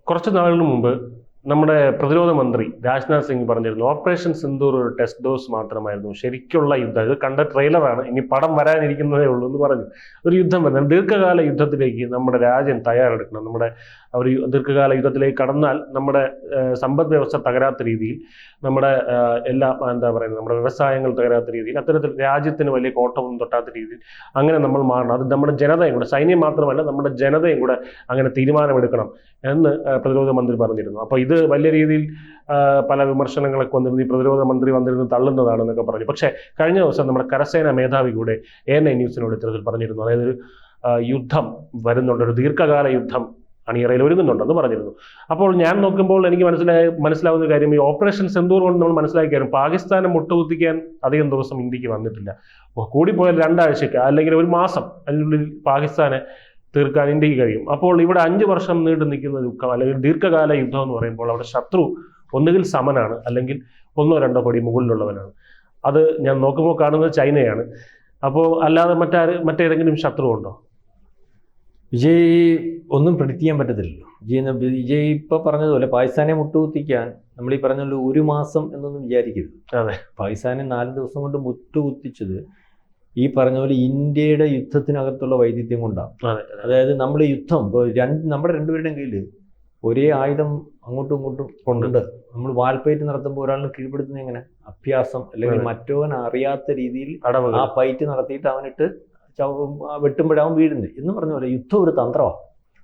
കുറച്ച് നാളുകൾക്ക് മുമ്പ് നമ്മുടെ പ്രതിരോധ മന്ത്രി രാജ്നാഥ് സിംഗ് പറഞ്ഞിരുന്നു ഓപ്പറേഷൻ സിന്ദൂർ ഒരു ടെസ്റ്റ് ഡോസ് മാത്രമായിരുന്നു, ശരിക്കുള്ള യുദ്ധം ഇത് കണ്ട ട്രെയിലറാണ്, ഇനി പടം വരാനിരിക്കുന്നതേ ഉള്ളൂ എന്ന് പറഞ്ഞു. ഒരു യുദ്ധം വരുന്നത് ദീർഘകാല യുദ്ധത്തിലേക്ക് നമ്മുടെ രാജ്യം തയ്യാറെടുക്കണം. നമ്മുടെ ഒരു ദീർഘകാല യുദ്ധത്തിലേക്ക് കടന്നാൽ നമ്മുടെ സമ്പദ് വ്യവസ്ഥ തകരാത്ത രീതിയിൽ, നമ്മുടെ എല്ലാ എന്താ പറയുന്നത്, നമ്മുടെ വ്യവസായങ്ങൾ തകരാത്ത രീതിയിൽ, അത്തരത്തിൽ രാജ്യത്തിന് വലിയ കോട്ടമൊന്നും തൊട്ടാത്ത രീതിയിൽ അങ്ങനെ നമ്മൾ മാറണം. അത് നമ്മുടെ ജനതയും കൂടെ, സൈന്യം മാത്രമല്ല നമ്മുടെ ജനതയും കൂടെ അങ്ങനെ തീരുമാനമെടുക്കണം എന്ന് പ്രതിരോധ മന്ത്രി പറഞ്ഞിരുന്നു. അപ്പോൾ ഇത് വലിയ രീതിയിൽ പല വിമർശനങ്ങളൊക്കെ വന്നിരുന്നു. ഈ പ്രതിരോധ മന്ത്രി വന്നിരുന്ന് തള്ളുന്നതാണെന്നൊക്കെ പറഞ്ഞു. പക്ഷേ കഴിഞ്ഞ ദിവസം നമ്മുടെ കരസേന മേധാവി കൂടെ ANI ന്യൂസിനോട് ഇത്തരത്തിൽ പറഞ്ഞിരുന്നു. അതായത് ഒരു യുദ്ധം വരുന്നുണ്ട്, ഒരു ദീർഘകാല യുദ്ധം അണിയറയിൽ ഒരുങ്ങുന്നുണ്ടെന്ന് പറഞ്ഞിരുന്നു. അപ്പോൾ ഞാൻ നോക്കുമ്പോൾ എനിക്ക് മനസ്സിലാവുന്ന കാര്യം, ഈ ഓപ്പറേഷൻ സിന്ദൂർ കൊണ്ട് നമ്മൾ മനസ്സിലാക്കിയാലും പാകിസ്ഥാനെ മുട്ടുകുത്തിക്കാൻ അധികം ദിവസം ഇന്ത്യക്ക് വന്നിട്ടില്ല. കൂടിപ്പോയാൽ 2 ആഴ്ചയ്ക്ക് അല്ലെങ്കിൽ ഒരു മാസം അതിനുള്ളിൽ പാകിസ്ഥാനെ തീർക്കാൻ ഇന്ത്യക്ക് കഴിയും. അപ്പോൾ ഇവിടെ 5 വർഷം നീണ്ടു നിൽക്കുന്ന ദുഃഖം അല്ലെങ്കിൽ ദീർഘകാല യുദ്ധം എന്ന് പറയുമ്പോൾ അവിടെ ശത്രു ഒന്നുകിൽ സമനാണ് അല്ലെങ്കിൽ 1-2 പടി മുകളിലുള്ളവനാണ്. അത് ഞാൻ നോക്കുമ്പോൾ കാണുന്നത് ചൈനയാണ്. അപ്പോൾ അല്ലാതെ മറ്റേതെങ്കിലും ശത്രു ഉണ്ടോ? വിജയ് ഒന്നും പ്രെഡിക്റ്റ് ചെയ്യാൻ പറ്റത്തില്ലല്ലോ. വിജയ് ഇപ്പൊ പറഞ്ഞതുപോലെ പാകിസ്ഥാനെ മുട്ടുകുത്തിക്കാൻ നമ്മൾ ഈ പറഞ്ഞല്ലോ 1 മാസം എന്നൊന്നും വിചാരിക്കരുത്. അതെ, പാകിസ്ഥാനെ 4 ദിവസം കൊണ്ട് മുട്ടുകുത്തിച്ചത് ഈ പറഞ്ഞ പോലെ ഇന്ത്യയുടെ യുദ്ധത്തിനകത്തുള്ള വൈദ്യുത്യം കൊണ്ടാണ്. അതായത് നമ്മൾ യുദ്ധം ഇപ്പോൾ നമ്മുടെ രണ്ടുപേരുടെയും കയ്യിൽ ഒരേ ആയുധം അങ്ങോട്ടും ഇങ്ങോട്ടും കൊണ്ടുണ്ട്. നമ്മൾ വാൾപ്പയറ്റ് നടത്തുമ്പോൾ ഒരാളിനെ കീഴ്പ്പെടുത്തുന്നത് എങ്ങനെ? അഭ്യാസം അല്ലെങ്കിൽ മറ്റവൻ അറിയാത്ത രീതിയിൽ ആ ഫൈറ്റ് നടത്തിയിട്ട് അവനിട്ട് വെട്ടുമ്പോഴാവും വീഴുന്നത് എന്ന് പറഞ്ഞ പോലെ യുദ്ധം ഒരു തന്ത്രമാണ്.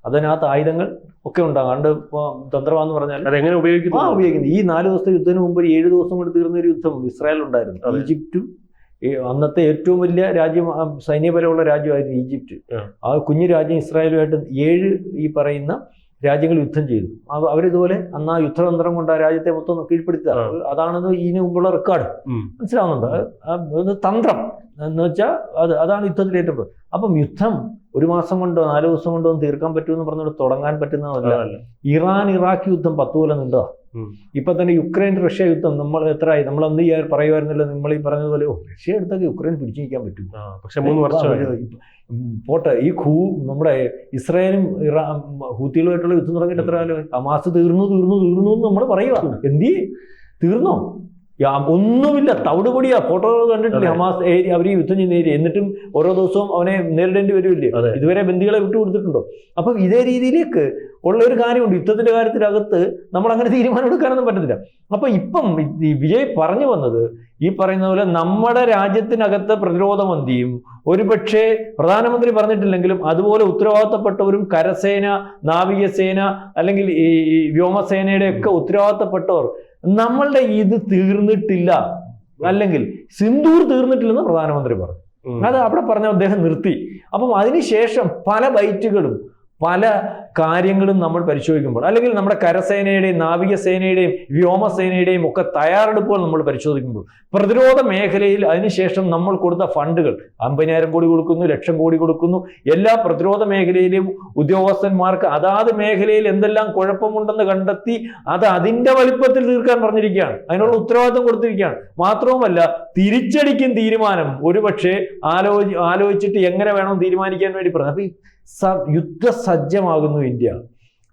അതിനകത്ത് ആയുധങ്ങൾ ഒക്കെ ഉണ്ടാകും. അതുകൊണ്ട് തന്ത്രമാണെന്ന് പറഞ്ഞാൽ അതെങ്ങനെ ഉപയോഗിക്കുന്നത് ഈ 4 ദിവസത്തെ യുദ്ധത്തിന് മുമ്പ് 7 ദിവസം കൊണ്ട് തീർന്നൊരു യുദ്ധം ഇസ്രായേൽ ഉണ്ടായിരുന്നു. ഈജിപ്റ്റും അന്നത്തെ ഏറ്റവും വലിയ രാജ്യം, സൈന്യബലമുള്ള രാജ്യമായിരുന്നു ഈജിപ്റ്റ്. ആ കുഞ്ഞു രാജ്യം ഇസ്രായേലുമായിട്ട് 7 ഈ പറയുന്ന രാജ്യങ്ങൾ യുദ്ധം ചെയ്തു. അവരിതുപോലെ അന്ന് ആ യുദ്ധതന്ത്രം കൊണ്ട് ആ രാജ്യത്തെ മൊത്തം കീഴ്പ്പെടുത്തുക. അതാണെന്ന് ഇതിനു മുമ്പുള്ള റെക്കോർഡ്. മനസ്സിലാവുന്നുണ്ട്? തന്ത്രം എന്ന് വെച്ചാൽ അതാണ് യുദ്ധത്തിൽ ഏറ്റവും. അപ്പം യുദ്ധം 1 മാസം കൊണ്ടോ 4 ദിവസം കൊണ്ടോ ഒന്നും തീർക്കാൻ പറ്റുമെന്ന് പറഞ്ഞുകൊണ്ട് തുടങ്ങാൻ പറ്റുന്നതല്ല. ഇറാൻ ഇറാഖ് യുദ്ധം 10 കൊല്ലം നീണ്ടതാ. ഇപ്പൊ തന്നെ യുക്രൈൻ റഷ്യ യുദ്ധം നമ്മൾ എത്രയായി? നമ്മളന്ന് പറയുമായിരുന്നില്ല നമ്മൾ ഈ പറഞ്ഞതുപോലെ റഷ്യ എടുത്തൊക്കെ യുക്രൈൻ പിടിച്ചു നിൽക്കാൻ പറ്റും. പക്ഷെ 3 വർഷം പോട്ടെ, ഈ നമ്മുടെ ഇസ്രായേലും ഹൂത്തികളുമായിട്ടുള്ള യുദ്ധം തുടങ്ങിയിട്ട് എത്ര കാലമായി? ഹമാസ് തീർന്നു എന്ന് നമ്മൾ പറയുക. എന്തി തീർന്നോ? ഒന്നുമില്ല, തവിടുപൊടിയാ. ഫോട്ടോ കണ്ടിട്ടില്ലേ ഹമാസ് അവർ ഈ യുദ്ധം ചെയ്യുന്ന ഏരിയ? എന്നിട്ടും ഓരോ ദിവസവും അവനെ നേരിടേണ്ടി വരുമില്ലേ? ഇതുവരെ ബന്ദികളെ വിട്ടുകൊടുത്തിട്ടുണ്ടോ? അപ്പം ഇതേ രീതിയിലേക്ക് ഉള്ള ഒരു കാര്യമുണ്ട്. യുദ്ധത്തിന്റെ കാര്യത്തിനകത്ത് നമ്മൾ അങ്ങനെ തീരുമാനം എടുക്കാനൊന്നും പറ്റത്തില്ല. അപ്പൊ ഇപ്പം ഈ വിജയ് പറഞ്ഞു വന്നത് ഈ പറയുന്ന പോലെ നമ്മുടെ രാജ്യത്തിനകത്ത് പ്രതിരോധ മന്ത്രിയും ഒരുപക്ഷെ പ്രധാനമന്ത്രി പറഞ്ഞിട്ടില്ലെങ്കിലും അതുപോലെ ഉത്തരവാദിത്തപ്പെട്ടവരും കരസേന, നാവികസേന അല്ലെങ്കിൽ ഈ വ്യോമസേനയുടെ ഒക്കെ ഉത്തരവാദിത്തപ്പെട്ടവർ നമ്മളുടെ ഇത് തീർന്നിട്ടില്ല, അല്ലെങ്കിൽ സിന്ദൂർ തീർന്നിട്ടില്ലെന്ന് പ്രധാനമന്ത്രി പറഞ്ഞു. അത് അവിടെ പറഞ്ഞ അദ്ദേഹം നിർത്തി. അപ്പം അതിനുശേഷം പല ബൈറ്റുകളും പല കാര്യങ്ങളും നമ്മൾ പരിശോധിക്കുമ്പോൾ, അല്ലെങ്കിൽ നമ്മുടെ കരസേനയുടെയും നാവികസേനയുടെയും വ്യോമസേനയുടെയും ഒക്കെ തയ്യാറെടുപ്പുകൾ നമ്മൾ പരിശോധിക്കുമ്പോൾ പ്രതിരോധ മേഖലയിൽ അതിനുശേഷം നമ്മൾ കൊടുത്ത ഫണ്ടുകൾ 50,000 കോടി കൊടുക്കുന്നു, 1,00,000 കോടി കൊടുക്കുന്നു. എല്ലാ പ്രതിരോധ മേഖലയിലെയും ഉദ്യോഗസ്ഥന്മാർക്ക് അതാത് മേഖലയിൽ എന്തെല്ലാം കുഴപ്പമുണ്ടെന്ന് കണ്ടെത്തി അത് അതിൻ്റെ വലിപ്പത്തിൽ തീർക്കാൻ പറഞ്ഞിരിക്കുകയാണ്. അതിനുള്ള ഉത്തരവാദിത്വം കൊടുത്തിരിക്കുകയാണ്. മാത്രവുമല്ല തിരിച്ചടിക്കും തീരുമാനം ഒരുപക്ഷെ ആലോചിച്ചിട്ട് എങ്ങനെ വേണം തീരുമാനിക്കാൻ വേണ്ടി പറഞ്ഞു. അപ്പൊ യുദ്ധസജ്ജമാകുന്നു ഇന്ത്യ.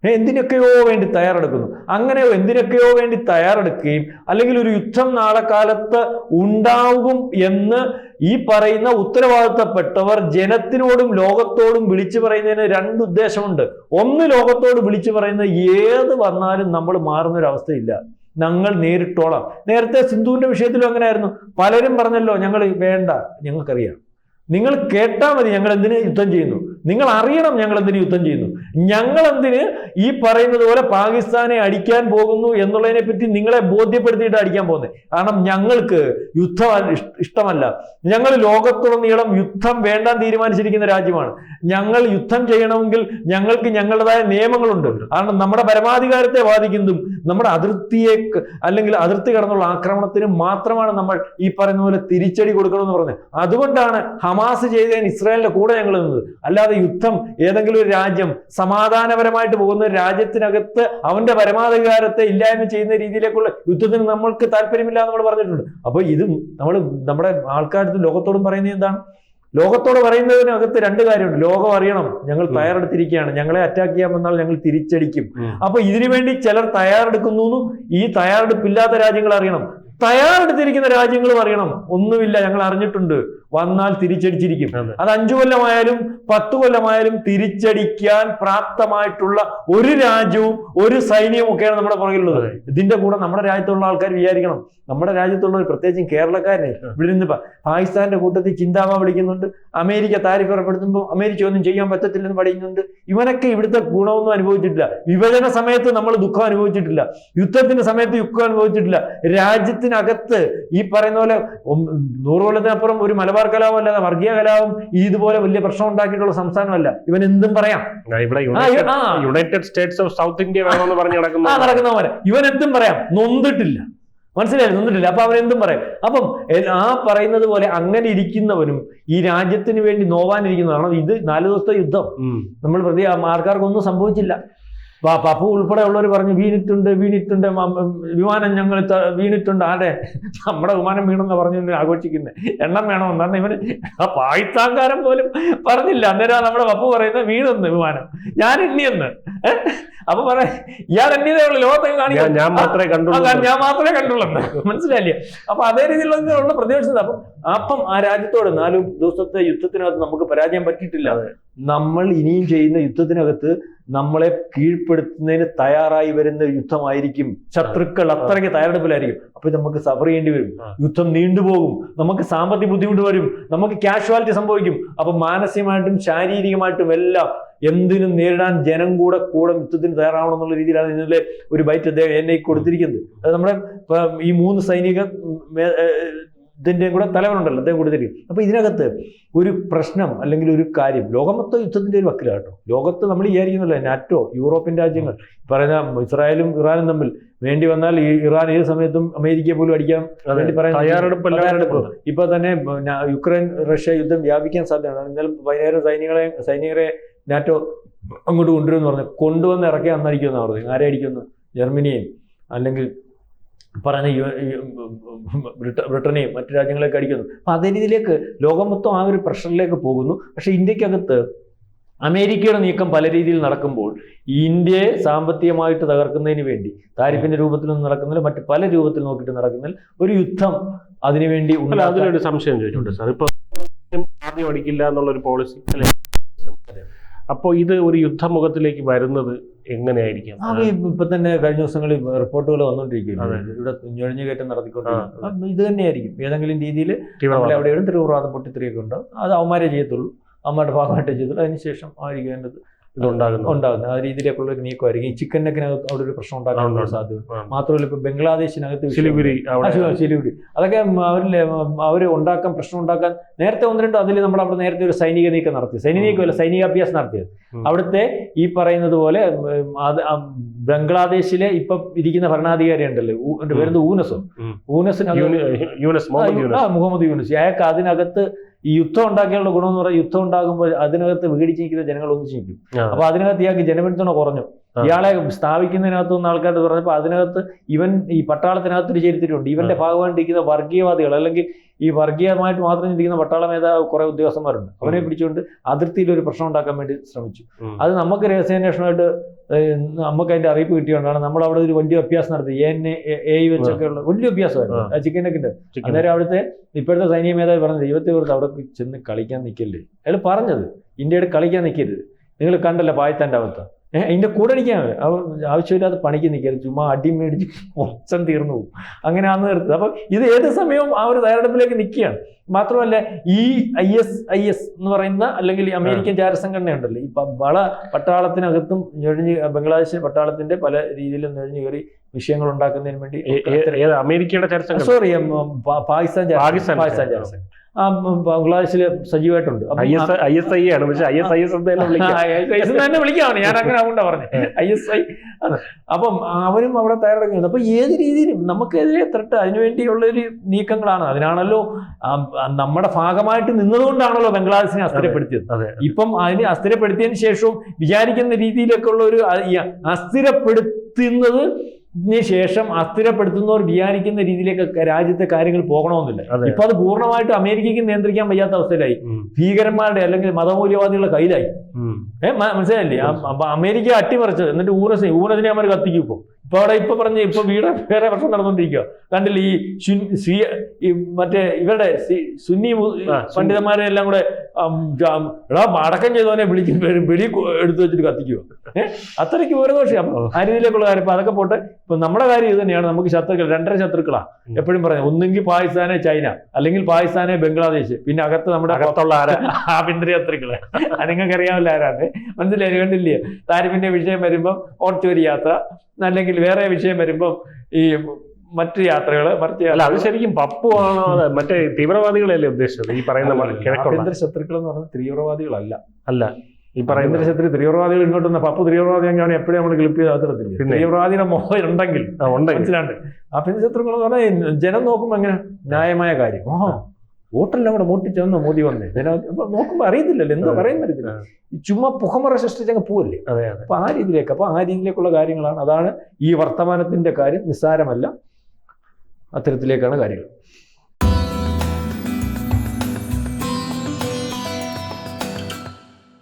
എന്തിനൊക്കെയോ വേണ്ടി തയ്യാറെടുക്കുന്നു. അങ്ങനെ എന്തിനൊക്കെയോ വേണ്ടി തയ്യാറെടുക്കുകയും അല്ലെങ്കിൽ ഒരു യുദ്ധം നാളെ കാലത്ത് ഉണ്ടാകും എന്ന് ഈ പറയുന്ന ഉത്തരവാദിത്തപ്പെട്ടവർ ജനത്തിനോടും ലോകത്തോടും വിളിച്ചു പറയുന്നതിന് 2 ഉദ്ദേശമുണ്ട്. ഒന്ന്, ലോകത്തോട് വിളിച്ചു പറയുന്നത് ഏത് വന്നാലും നമ്മൾ മാറുന്നൊരവസ്ഥയില്ല, ഞങ്ങൾ നേരിട്ടോളാം. നേരത്തെ സിന്ധുവിന്റെ വിഷയത്തിലും അങ്ങനെയായിരുന്നു. പലരും പറഞ്ഞല്ലോ ഞങ്ങൾ വേണ്ട, ഞങ്ങൾക്കറിയാം, നിങ്ങൾ കേട്ടാൽ മതി ഞങ്ങൾ എന്തിന് യുദ്ധം ചെയ്യുന്നു, നിങ്ങൾ അറിയണം ഞങ്ങൾ എന്തിന് യുദ്ധം ചെയ്യുന്നു, ഞങ്ങൾ എന്തിന് ഈ പറയുന്നത് പോലെ പാകിസ്ഥാനെ അടിക്കാൻ പോകുന്നു എന്നുള്ളതിനെ പറ്റി നിങ്ങളെ ബോധ്യപ്പെടുത്തിയിട്ട് അടിക്കാൻ പോകുന്നത്. കാരണം ഞങ്ങൾക്ക് യുദ്ധം ഇഷ്ടമല്ല. ഞങ്ങൾ ലോകത്തുടനീളം യുദ്ധം വേണ്ടാൻ തീരുമാനിച്ചിരിക്കുന്ന രാജ്യമാണ്. ഞങ്ങൾ യുദ്ധം ചെയ്യണമെങ്കിൽ ഞങ്ങൾക്ക് ഞങ്ങളുടേതായ നിയമങ്ങളുണ്ട്. കാരണം നമ്മുടെ പരമാധികാരത്തെ ബാധിക്കുന്നതും നമ്മുടെ അതിർത്തിയെ അല്ലെങ്കിൽ അതിർത്തി കടന്നുള്ള ആക്രമണത്തിന് മാത്രമാണ് നമ്മൾ ഈ പറയുന്ന പോലെ തിരിച്ചടി കൊടുക്കണമെന്ന് പറഞ്ഞത്. അതുകൊണ്ടാണ് ഹമാസ് ചെയ്തതിന് ഇസ്രായേലിന്റെ കൂടെ ഞങ്ങൾ നിന്നത്. അല്ലാതെ യുദ്ധം ഏതെങ്കിലും ഒരു രാജ്യം സമാധാനപരമായിട്ട് പോകുന്ന ഒരു രാജ്യത്തിനകത്ത് അവന്റെ പരമാധികാരത്തെ ഇല്ലായ്മ ചെയ്യുന്ന രീതിയിലേക്കുള്ള യുദ്ധത്തിന് നമ്മൾക്ക് താല്പര്യമില്ല എന്ന് നമ്മൾ പറഞ്ഞിട്ടുണ്ട്. അപ്പൊ ഇത് നമ്മുടെ ആൾക്കാർക്ക് ലോകത്തോടും പറയുന്നത് എന്താണ്? ലോകത്തോട് പറയുന്നതിനകത്ത് രണ്ട് കാര്യമുണ്ട്. ലോകം അറിയണം ഞങ്ങൾ തയ്യാറെടുത്തിരിക്കുകയാണ്, ഞങ്ങളെ അറ്റാക്ക് ചെയ്യാൻ വന്നാൽ ഞങ്ങൾ തിരിച്ചടിക്കും. അപ്പൊ ഇതിനു വേണ്ടി ചിലർ തയ്യാറെടുക്കുന്നു. ഈ തയ്യാറെടുപ്പില്ലാത്ത രാജ്യങ്ങൾ അറിയണം, തയ്യാറെടുത്തിരിക്കുന്ന രാജ്യങ്ങളും അറിയണം, ഒന്നുമില്ല ഞങ്ങൾ അറിഞ്ഞിട്ടുണ്ട്, വന്നാൽ തിരിച്ചടിച്ചിരിക്കും. അത് 5 കൊല്ലമായാലും 10 കൊല്ലമായാലും തിരിച്ചടിക്കാൻ പ്രാപ്തമായിട്ടുള്ള ഒരു രാജ്യവും ഒരു സൈന്യവും ഒക്കെയാണ് നമ്മുടെ പുറകിലുള്ളത്. ഇതിന്റെ കൂടെ നമ്മുടെ രാജ്യത്തുള്ള ആൾക്കാർ വിചാരിക്കണം, നമ്മുടെ രാജ്യത്തുള്ളവർ പ്രത്യേകിച്ചും കേരളക്കാരനെ ഇവിടെ നിന്ന് പാകിസ്ഥാന്റെ കൂട്ടത്തിൽ ചിന്താമ വിളിക്കുന്നുണ്ട്, അമേരിക്ക താരിഫ് ഏർപ്പെടുത്തുമ്പോൾ അമേരിക്ക ഒന്നും ചെയ്യാൻ പറ്റത്തില്ലെന്ന് പറയുന്നുണ്ട്. ഇവനൊക്കെ ഇവിടുത്തെ ഗുണമൊന്നും അനുഭവിച്ചിട്ടില്ല. വിഭജന സമയത്ത് നമ്മൾ ദുഃഖം അനുഭവിച്ചിട്ടില്ല, യുദ്ധത്തിന്റെ സമയത്ത് ദുഃഖം അനുഭവിച്ചിട്ടില്ല. രാജ്യത്തിനകത്ത് ഈ പറയുന്ന പോലെ 100 കൊല്ലത്തിനപ്പുറം ഒരു മലബാർ കലാപം അല്ലാതെ വർഗീയ കലാപം ഇതുപോലെ വലിയ പ്രശ്നം ഉണ്ടാക്കിയിട്ടുള്ള സംസ്ഥാനമല്ല. ഇവൻ എന്തും പറയാം. United States of south India വേണമെന്ന് പറഞ്ഞ് നടക്കുന്ന പോലെ ഇവൻ എന്തും പറയാം, നൊന്തിട്ടില്ല, മനസ്സിലായി, നൊന്നിട്ടില്ല. അപ്പൊ അവരെന്തും പറയും. അപ്പം ആ പറയുന്നത് പോലെ അങ്ങനെ ഇരിക്കുന്നവനും ഈ രാജ്യത്തിന് വേണ്ടി നോവാനിരിക്കുന്നതാണ്. ഇത് 4 ദിവസത്തെ യുദ്ധം നമ്മൾ ആൾക്കാർക്കൊന്നും സംഭവിച്ചില്ല. പപ്പു ഉൾപ്പെടെ ഉള്ളവർ പറഞ്ഞു വീണിട്ടുണ്ട് വിമാനം ഞങ്ങൾ വീണിട്ടുണ്ട്. ആടെ നമ്മുടെ വിമാനം വീണെന്ന് പറഞ്ഞു ആഘോഷിക്കുന്നത്, എണ്ണം വേണമെന്നാണ് ഇവന് പാകിസ്ഥാൻകാരൻ പോലും പറഞ്ഞില്ല. അന്നേരം നമ്മുടെ പപ്പു പറയുന്നത് വീണെന്ന് വിമാനം, ഞാൻ എണ്ണിയെന്ന്. അപ്പൊ പറയാം ഇയാൾ എണ്ണിയതേ ഉള്ളൂ, ലോകത്തെ കാണിക്കാൻ ഞാൻ മാത്രമേ കണ്ടുള്ളൂ, മനസ്സിലായില്ലേ? അപ്പൊ അതേ രീതിയിലുള്ള പ്രതിപക്ഷത. അപ്പം ആ രാജ്യത്തോട് 4 ദിവസത്തെ യുദ്ധത്തിനകത്ത് നമുക്ക് പരാജയം പറ്റിയിട്ടില്ല. നമ്മൾ ഇനിയും ചെയ്യുന്ന യുദ്ധത്തിനകത്ത് നമ്മളെ കീഴ്പ്പെടുത്തുന്നതിന് തയ്യാറായി വരുന്ന യുദ്ധമായിരിക്കും. ശത്രുക്കൾ അത്രയ്ക്ക് തയ്യാറെടുപ്പിലായിരിക്കും. അപ്പൊ നമുക്ക് സഫർ ചെയ്യേണ്ടി വരും, യുദ്ധം നീണ്ടുപോകും, നമുക്ക് സാമ്പത്തിക ബുദ്ധിമുട്ട് വരും, നമുക്ക് കാഷ്വാലിറ്റി സംഭവിക്കും. അപ്പൊ മാനസികമായിട്ടും ശാരീരികമായിട്ടും എല്ലാം എന്തിനും നേരിടാൻ ജനം കൂടെ യുദ്ധത്തിന് തയ്യാറാവണം എന്നുള്ള രീതിയിലാണ് ഇന്നലെ ഒരു ബൈറ്റ് അദ്ദേഹം എന്നെ കൊടുത്തിരിക്കുന്നത്. അത് നമ്മുടെ ഈ 3 സൈനിക ഇതിന്റെയും കൂടെ തലവനുണ്ടല്ലോ അദ്ദേഹം കൊടുത്തിരിക്കും. അപ്പൊ ഇതിനകത്ത് ഒരു പ്രശ്നം അല്ലെങ്കിൽ ഒരു കാര്യം, ലോകം മൊത്തം യുദ്ധത്തിന്റെ ഒരു വക്കിലാട്ടോ. ലോകത്ത് നമ്മൾ വിചാരിക്കുന്നില്ല, നാറ്റോ, യൂറോപ്യൻ രാജ്യങ്ങൾ പറയുന്ന ഇസ്രായേലും ഇറാനും തമ്മിൽ വേണ്ടി വന്നാൽ ഈ ഇറാൻ ഏത് സമയത്തും അമേരിക്കയെ പോലും അടിക്കാൻ വേണ്ടി പറയുന്ന തയ്യാറെടുപ്പ്. ഇപ്പൊ തന്നെ യുക്രൈൻ റഷ്യ യുദ്ധം വ്യാപിക്കാൻ സാധ്യതയാണ്. എന്നാലും 10,000 സൈനികരെ നാറ്റോ അങ്ങോട്ട് കൊണ്ടുവരുമെന്ന് പറഞ്ഞു. കൊണ്ടുവന്ന് ഇറക്കി അന്നടിക്കുമെന്നാണ് പറഞ്ഞത്. ആരെ അടിക്കുന്നു? ജർമ്മനിയെയും അല്ലെങ്കിൽ പറയുന്ന ബ്രിട്ടനെയും മറ്റു രാജ്യങ്ങളെയൊക്കെ അടിക്കുന്നു. അപ്പൊ അതേ രീതിയിലേക്ക് ലോകം മൊത്തം ആ ഒരു പ്രഷറിലേക്ക് പോകുന്നു. പക്ഷെ ഇന്ത്യക്കകത്ത് അമേരിക്കയുടെ നീക്കം പല രീതിയിൽ നടക്കുമ്പോൾ ഇന്ത്യയെ സാമ്പത്തികമായിട്ട് തകർക്കുന്നതിന് വേണ്ടി താരിഫിന്റെ രൂപത്തിലൊന്നും നടക്കുന്നില്ല, മറ്റു പല രൂപത്തിൽ നോക്കിയിട്ട് നടക്കുന്നില്ല. ഒരു യുദ്ധം അതിനുവേണ്ടി അതിലൊരു സംശയം ചോദിച്ചിട്ടുണ്ട് സാർ. ഇപ്പൊ ആദ്യം അടിക്കില്ല എന്നുള്ളൊരു പോളിസി അല്ലെ? അപ്പോൾ ഇത് ഒരു യുദ്ധമുഖത്തിലേക്ക് വരുന്നത് എങ്ങനെയായിരിക്കും? ഇപ്പൊ തന്നെ കഴിഞ്ഞ ദിവസങ്ങളിൽ റിപ്പോർട്ടുകൾ വന്നുകൊണ്ടിരിക്കുകയാണ്. ഇവിടെ നുഴഞ്ഞുകയറ്റം നടത്തിക്കൊണ്ടിരിക്കുന്നത് ഇത് തന്നെയായിരിക്കും. ഏതെങ്കിലും രീതിയിൽ എവിടെയും തീവ്രവാദം പൊട്ടിത്തെറിയൊക്കെ ഉണ്ടാവും. അത് അവന്മാരെ ചെയ്യത്തുള്ളൂ, അവന്മാരുടെ ഭാഗമായിട്ടേ ചെയ്യത്തുള്ളൂ. അതിനുശേഷം ആയിരിക്കേണ്ടത് ഉണ്ടാകുന്നത് ആ രീതിയിലേക്കുള്ള ഒരു നീക്കമായിരിക്കും. ഈ ചിക്കൻ നെക്കിനകത്ത് അവിടെ ഒരു പ്രശ്നം ഉണ്ടാകാനുള്ള സാധ്യത. മാത്രമല്ല ഇപ്പൊ ബംഗ്ലാദേശിനകത്ത് സിലിഗുരി അതൊക്കെ അവർ ഉണ്ടാക്കാൻ പ്രശ്നം ഉണ്ടാക്കാൻ നേരത്തെ 1-2 അതിൽ നമ്മൾ അവിടെ നേരത്തെ ഒരു സൈനിക നീക്കം നടത്തി, സൈനികാഭ്യാസം നടത്തിയത്. അവിടുത്തെ ഈ പറയുന്നത് പോലെ ബംഗ്ലാദേശിലെ ഇപ്പൊ ഇരിക്കുന്ന ഭരണാധികാരി ഉണ്ടല്ലോ, വരുന്നത് മുഹമ്മദ് യൂനസ്. അയാൾക്ക് അതിനകത്ത് ഈ യുദ്ധം ഉണ്ടാക്കിയുള്ള ഗുണമെന്ന് പറഞ്ഞാൽ യുദ്ധം ഉണ്ടാകുമ്പോൾ അതിനകത്ത് വിഘടിച്ചിരിക്കുന്ന ജനങ്ങൾ ഒന്നിച്ചിരിക്കും. അപ്പൊ അതിനകത്ത് ഇയാൾക്ക് ജനപിന്തുണ കുറഞ്ഞു. ഇയാളെ സ്ഥാപിക്കുന്നതിനകത്ത് വന്ന ആൾക്കാർ പറഞ്ഞപ്പോൾ അതിനകത്ത് ഇവൻ ഈ പട്ടാളത്തിനകത്തൊരു ചരിത്രമുണ്ട്. ഇവന്റെ ഭാഗമായിട്ടിരിക്കുന്ന വർഗീയവാദികൾ അല്ലെങ്കിൽ ഈ വർഗീയമായിട്ട് മാത്രം ചിന്തിക്കുന്ന പട്ടാള നേതാവ് കുറെ ഉദ്യോഗസ്ഥന്മാരുണ്ട്. അവനെ പിടിച്ചുകൊണ്ട് അതിർത്തിയിൽ ഒരു പ്രശ്നം ഉണ്ടാക്കാൻ വേണ്ടി ശ്രമിച്ചു. അത് നമുക്ക് രഹസ്യാന്വേഷണമായിട്ട് നമുക്ക് അതിന്റെ അറിയിപ്പ് കിട്ടിയോണ്ടാണ് നമ്മൾ അവിടെ ഒരു വലിയ അഭ്യാസം നടത്തി. AI വെച്ചൊക്കെ ഉള്ള വലിയ അഭ്യാസമായിരുന്നു ചിക്കനൊക്കെ. അന്നേരം അവിടുത്തെ ഇപ്പോഴത്തെ സൈനിക മേധാവി പറഞ്ഞത്, ദൈവത്തെ ഓർത്ത് അവിടെ ചെന്ന് കളിക്കാൻ നിൽക്കല്ലേ. അയാൾ പറഞ്ഞത് ഇന്ത്യയുടെ കളിക്കാൻ നിൽക്കരുത്. നിങ്ങൾ കണ്ടല്ലോ പാകിസ്ഥാന്റെ അവസ്ഥ. ഇതിന്റെ കൂടെ അടിക്കാൻ ആവശ്യമില്ലാത്ത പണിക്ക് നിൽക്കരുത്, ചുമ്മാ അടി മേടിച്ച് മൊത്തം തീർന്നു പോകും. അങ്ങനെയാന്ന് നിർത്തുന്നത്. അപ്പം ഇത് ഏത് സമയവും ആ ഒരു തയ്യാറെടുപ്പിലേക്ക് നിൽക്കുകയാണ്. മാത്രമല്ല ഈ IS എന്ന് പറയുന്ന അല്ലെങ്കിൽ അമേരിക്കൻ ചാരസംഘടന ഉണ്ടല്ലോ, ഈ പട്ടാളത്തിനകത്തും ബംഗ്ലാദേശ് പട്ടാളത്തിന്റെ പല രീതിയിലും നുഴഞ്ഞു കയറി വിഷയങ്ങൾ ഉണ്ടാക്കുന്നതിന് വേണ്ടി അമേരിക്കയുടെ പാകിസ്ഥാൻ ചാരസംഘം ബംഗ്ലാദേശിൽ സജീവമായിട്ടുണ്ട്. ISI ആണ്, പക്ഷെ ISIS തന്നെ വിളിക്കാണ്, ഞാൻ അങ്ങനെ അതുകൊണ്ടാ പറഞ്ഞത് ISI. അപ്പം അവരും അവിടെ തയ്യാറെടുക്കുന്നത്. അപ്പൊ ഏത് രീതിയിലും നമുക്കെതിരെ ത്രട്ട് അതിനുവേണ്ടിയുള്ള ഒരു നീക്കങ്ങളാണ്. അതിനാണല്ലോ നമ്മുടെ ഭാഗമായിട്ട് നിന്നതുകൊണ്ടാണല്ലോ ബംഗ്ലാദേശിനെ അസ്ഥിരപ്പെടുത്തിയത്. ഇപ്പം അതിനെ അസ്ഥിരപ്പെടുത്തിയതിന് ശേഷവും വിചാരിക്കുന്ന രീതിയിലൊക്കെ ഉള്ള ഒരു അസ്ഥിരപ്പെടുത്തുന്നത് ശേഷം അസ്ഥിരപ്പെടുത്തുന്നവർ വിചാരിക്കുന്ന രീതിയിലേക്ക് രാജ്യത്തെ കാര്യങ്ങൾ പോകണമെന്നില്ല. ഇപ്പൊ അത് പൂർണ്ണമായിട്ട് അമേരിക്കയ്ക്ക് നിയന്ത്രിക്കാൻ വയ്യാത്ത അവസ്ഥയിലായി, ഭീകരന്മാരുടെ അല്ലെങ്കിൽ മതമൂല്യവാദികളുടെ കയ്യിലായി. മനസ്സിലായില്ലേ? അപ്പൊ അമേരിക്ക അട്ടിമറിച്ചത്, എന്നിട്ട് ഊനസിനെ അവർ കത്തിക്കും. ഇപ്പൊ അവിടെ പറഞ്ഞ് ഇപ്പൊ വേറെ പ്രശ്നം നടന്നുകൊണ്ടിരിക്കുക. കണ്ടില്ല ഈ മറ്റേ ഇവരുടെ സുന്നി പണ്ഡിതന്മാരെ എല്ലാം കൂടെ അടക്കം ചെയ്തവനെ വെളി എടുത്തു വെച്ചിട്ട് കത്തിക്കുക. അത്രയ്ക്ക് ദോഷം ആ രീതിയിലേക്കുള്ള കാര്യം. ഇപ്പൊ അതൊക്കെ പോട്ടെ. ഇപ്പൊ നമ്മുടെ കാര്യം ഇത് തന്നെയാണ്. നമുക്ക് ശത്രുക്കൾ, 2.5 ശത്രുക്കളാ എപ്പോഴും പറയാം. ഒന്നെങ്കിൽ പാകിസ്ഥാനെ ചൈന, അല്ലെങ്കിൽ പാകിസ്ഥാനെ ബംഗ്ലാദേശ്, പിന്നെ അകത്ത് നമ്മുടെ അകത്തുള്ള ആഭ്യന്തര ശത്രുക്കള്. അത് നിങ്ങൾക്ക് അറിയാമല്ലോ ആരാണ്. മനസ്സിലായി? കണ്ടില്ലേ? താരിഫിന്റെ വിഷയം വരുമ്പം ഓർച്ചൂരി യാത്ര, അല്ലെങ്കിൽ വേറെ വിഷയം വരുമ്പം ഈ മറ്റു യാത്രകള്, അല്ല അത് ശരിക്കും പപ്പു ആണോ മറ്റേ തീവ്രവാദികളല്ലേ ഉദ്ദേശിച്ചത്? ഈ പറയുന്ന ആഭ്യന്തര ശത്രുക്കൾ എന്ന് പറഞ്ഞാൽ തീവ്രവാദികളല്ല. അല്ല, ഈ പറയുന്ന ശത്രു തീവ്രവാദികൾ ഇങ്ങോട്ട് പപ്പു തീവ്രവാദി അങ്ങനെയാണ് എപ്പോഴും നമ്മൾ ക്ലിപ്പ് ചെയ്ത് അകത്തിടത്തില്ല. തീവ്രവാദിയുടെ മോഹം ഉണ്ടെങ്കിൽ മനസ്സിലാണ്ട്. ആഭ്യന്തര ശത്രുക്കൾ എന്ന് പറഞ്ഞാൽ ജനം നോക്കുമ്പോ എങ്ങനെ ന്യായമായ കാര്യം. വോട്ടെല്ലാം കൂടെ മോട്ടിച്ചെന്നോ മോദി വന്നേ. നോക്കുമ്പോ അറിയത്തില്ലല്ലോ എന്തോ പറയുന്നില്ല. ചുമ്മാ പുകമറ സൃഷ്ടിച്ചങ്ങ് പോവല്ലേ. അപ്പൊ ആ രീതിയിലേക്കുള്ള കാര്യങ്ങളാണ്. അതാണ് ഈ വർത്തമാനത്തിന്റെ കാര്യം. നിസ്സാരമല്ല, അത്തരത്തിലേക്കാണ് കാര്യങ്ങൾ.